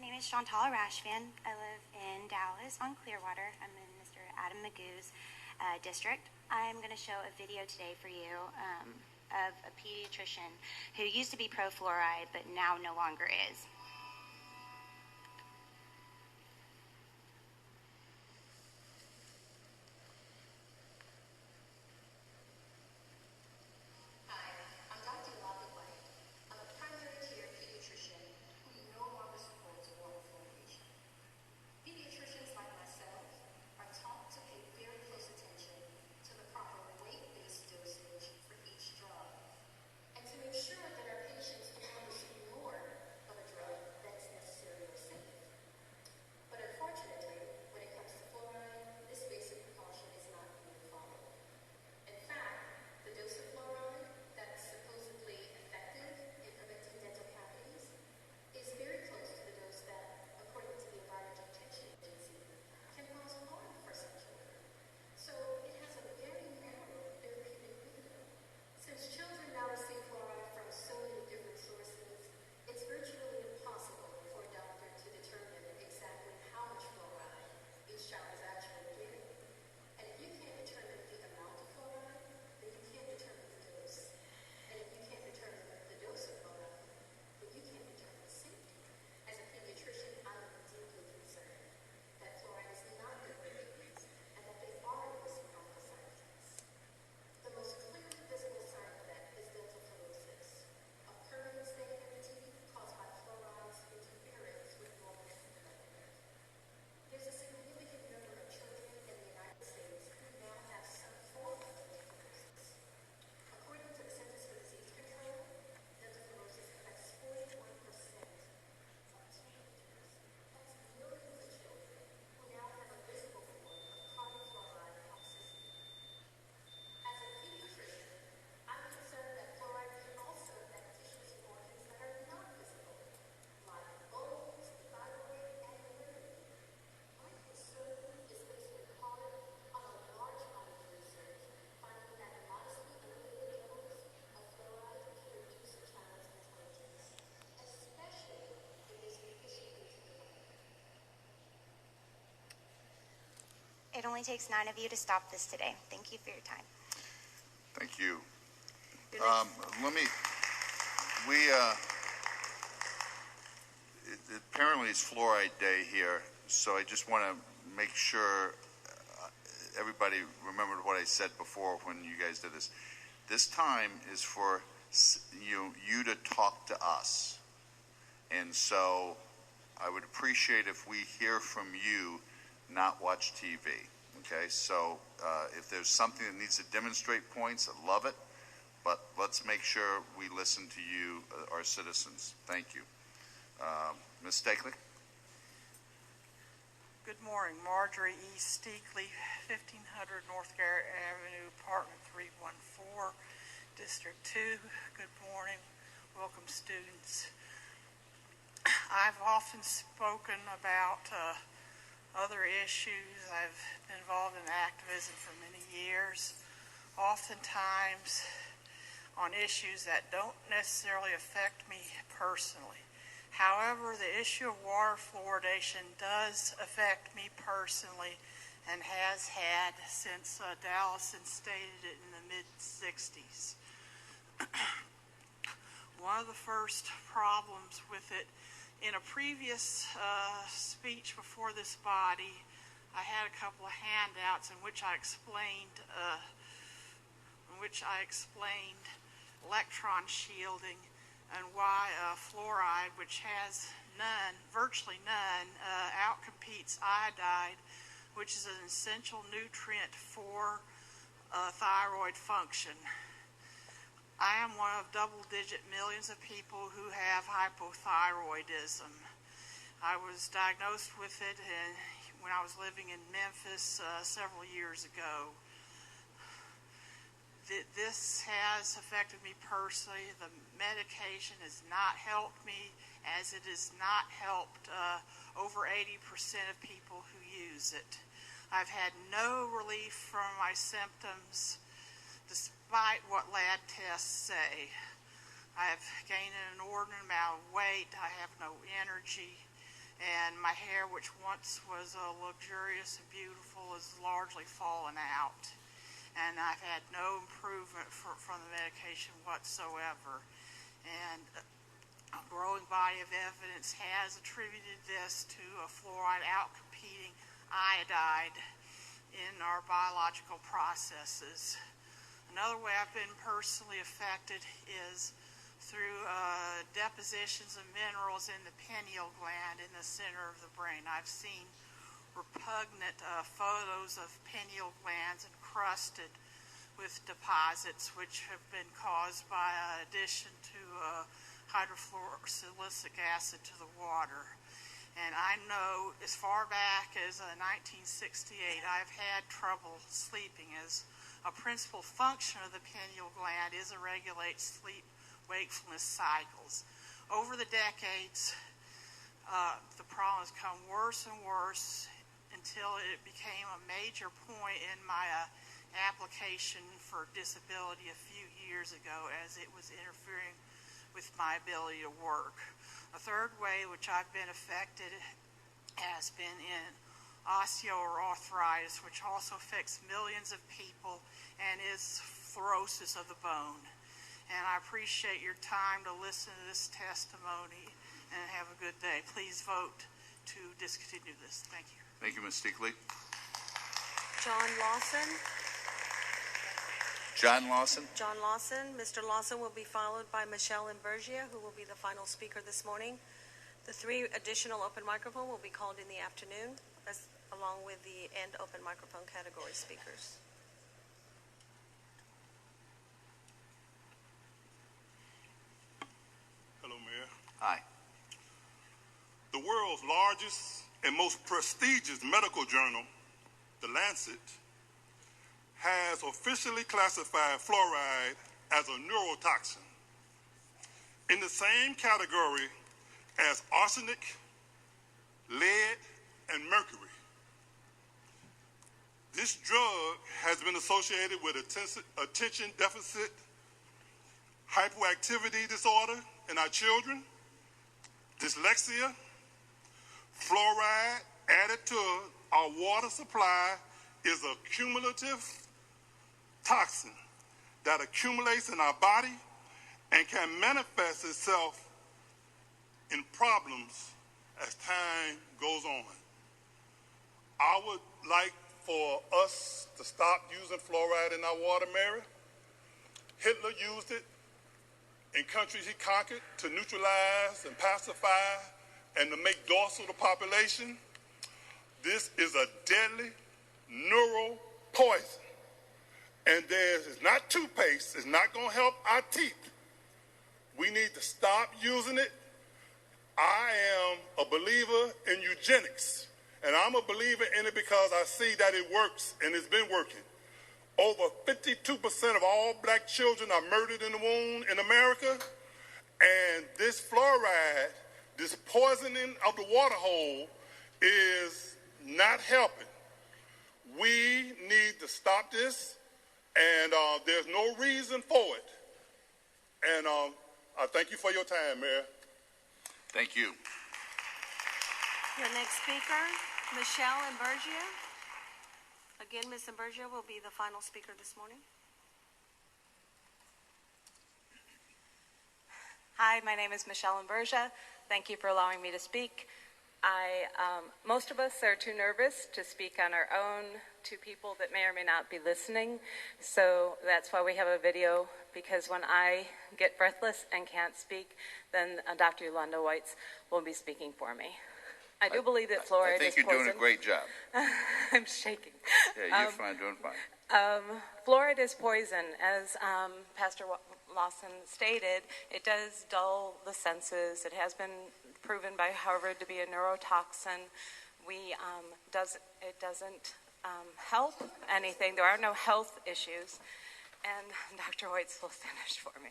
name is Chantal Rashvan. I live in Dallas on Clearwater. I'm in Mr. Adam Magoo's district. I'm going to show a video today for you of a pediatrician who used to be pro-fluoride but now no longer is. It only takes 9 of you to stop this today. Thank you for your time. Thank you. Apparently it's Fluoride Day here, so I just want to make sure everybody remembered what I said before when you guys did this. This time is for you to talk to us. And so I would appreciate if we hear from you, not watch TV. Okay, so if there's something that needs to demonstrate points, I love it, but let's make sure we listen to you, our citizens. Thank you. Ms. Stakely? Good morning. Marjorie E. Steakley, 1500 North Garrett Avenue, Apartment 314, District 2. Good morning. Welcome, students. I've often spoken about other issues. I've been involved in activism for many years, oftentimes on issues that don't necessarily affect me personally. However, the issue of water fluoridation does affect me personally and has had since Dallas instated it in the mid-60s. One of the first problems with it, in a previous speech before this body, I had a couple of handouts in which I explained electron shielding and why fluoride, which has none, virtually none, outcompetes iodide, which is an essential nutrient for thyroid function. I am one of double-digit millions of people who have hypothyroidism. I was diagnosed with it when I was living in Memphis several years ago. This has affected me personally. The medication has not helped me, as it has not helped over 80% of people who use it. I've had no relief from my symptoms, despite what lab tests say. I've gained an inordinate amount of weight. I have no energy, and my hair, which once was luxurious and beautiful, is largely fallen out. And I've had no improvement from the medication whatsoever. And a growing body of evidence has attributed this to a fluoride outcompeting iodide in our biological processes. Another way I've been personally affected is through depositions of minerals in the pineal gland in the center of the brain. I've seen repugnant photos of pineal glands encrusted with deposits which have been caused by addition to hydrofluorosilicic acid to the water. And I know as far back as 1968 I've had trouble sleeping, as a principal function of the pineal gland is to regulate sleep wakefulness cycles. Over the decades, the problem has come worse and worse until it became a major point in my application for disability a few years ago, as it was interfering with my ability to work. A third way which I've been affected has been in osteoarthritis, which also affects millions of people and is fluorosis of the bone. And I appreciate your time to listen to this testimony, and have a good day. Please vote to discontinue this. Thank you. Thank you, Ms. Steakley. John Lawson. John Lawson. John Lawson. Mr. Lawson will be followed by Michelle Imbergia, who will be the final speaker this morning. The 3 additional open microphone will be called in the afternoon, along with the end open microphone category speakers. Hello, Mayor. Hi. The world's largest and most prestigious medical journal, The Lancet, has officially classified fluoride as a neurotoxin in the same category as arsenic, lead, and mercury. This drug has been associated with attention deficit hyperactivity disorder in our children, dyslexia. Fluoride added to our water supply is a cumulative toxin that accumulates in our body and can manifest itself in problems as time goes on. I would like for us to stop using fluoride in our water, Mary. Hitler used it in countries he conquered to neutralize and pacify and to make docile the population. This is a deadly neural poison. And it's not toothpaste. It's not going to help our teeth. We need to stop using it. I am a believer in eugenics, and I'm a believer in it because I see that it works, and it's been working. Over 52% of all black children are murdered in the womb in America, and this fluoride, this poisoning of the water hole, is not helping. We need to stop this, and there's no reason for it. And I thank you for your time, Mayor. Thank you. Your next speaker, Michelle Imbergia. Again, Ms. Imbergia will be the final speaker this morning. Hi, my name is Michelle Imbergia. Thank you for allowing me to speak. Most of us are too nervous to speak on our own to people that may or may not be listening. So that's why we have a video, because when I get breathless and can't speak, then Dr. Yolanda Weitz will be speaking for me. I do believe that fluoride is poison. I think you're doing a great job. I'm shaking. Yeah, you're fine, doing fine. Fluoride is poison. As Pastor Lawson stated, it does dull the senses. It has been proven by Harvard to be a neurotoxin. It doesn't help anything. There are no health issues. And Dr. Weitz will finish for me.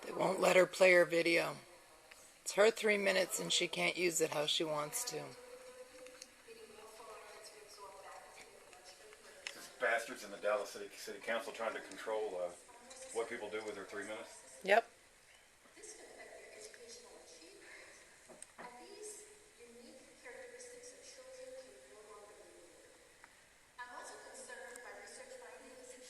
They won't let her play her video. It's her 3 minutes and she can't use it how she wants to. Pass bastards in the Dallas City Council trying to control what people do with their 3 minutes? Yep.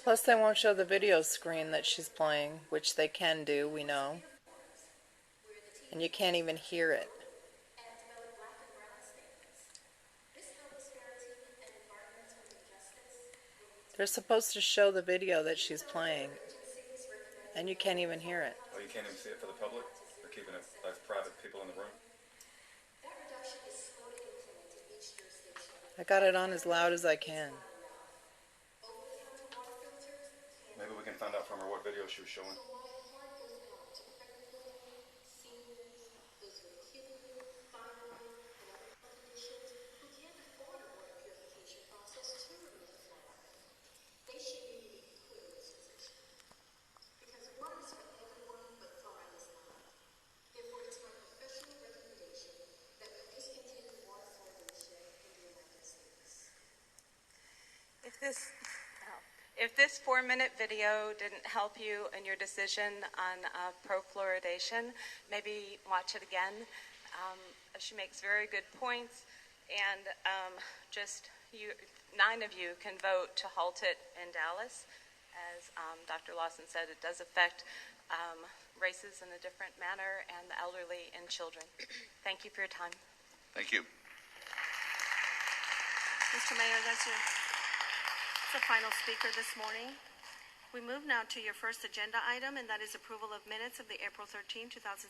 Plus, they won't show the video screen that she's playing, which they can do, we know. And you can't even hear it. They're supposed to show the video that she's playing, and you can't even hear it. Oh, you can't even see it for the public? They're keeping it as private people in the room? I got it on as loud as I can. Maybe we can find out from her what video she was showing. If this 4-minute video didn't help you in your decision on pro-fluoridation, maybe watch it again. She makes very good points, and just 9 of you can vote to halt it in Dallas. As Dr. Lawson said, it does affect races in a different manner and the elderly and children. Thank you for your time. Thank you. Mr. Mayor, that's the final speaker this morning. We move now to your first agenda item, and that is approval of minutes of the April 13, 2016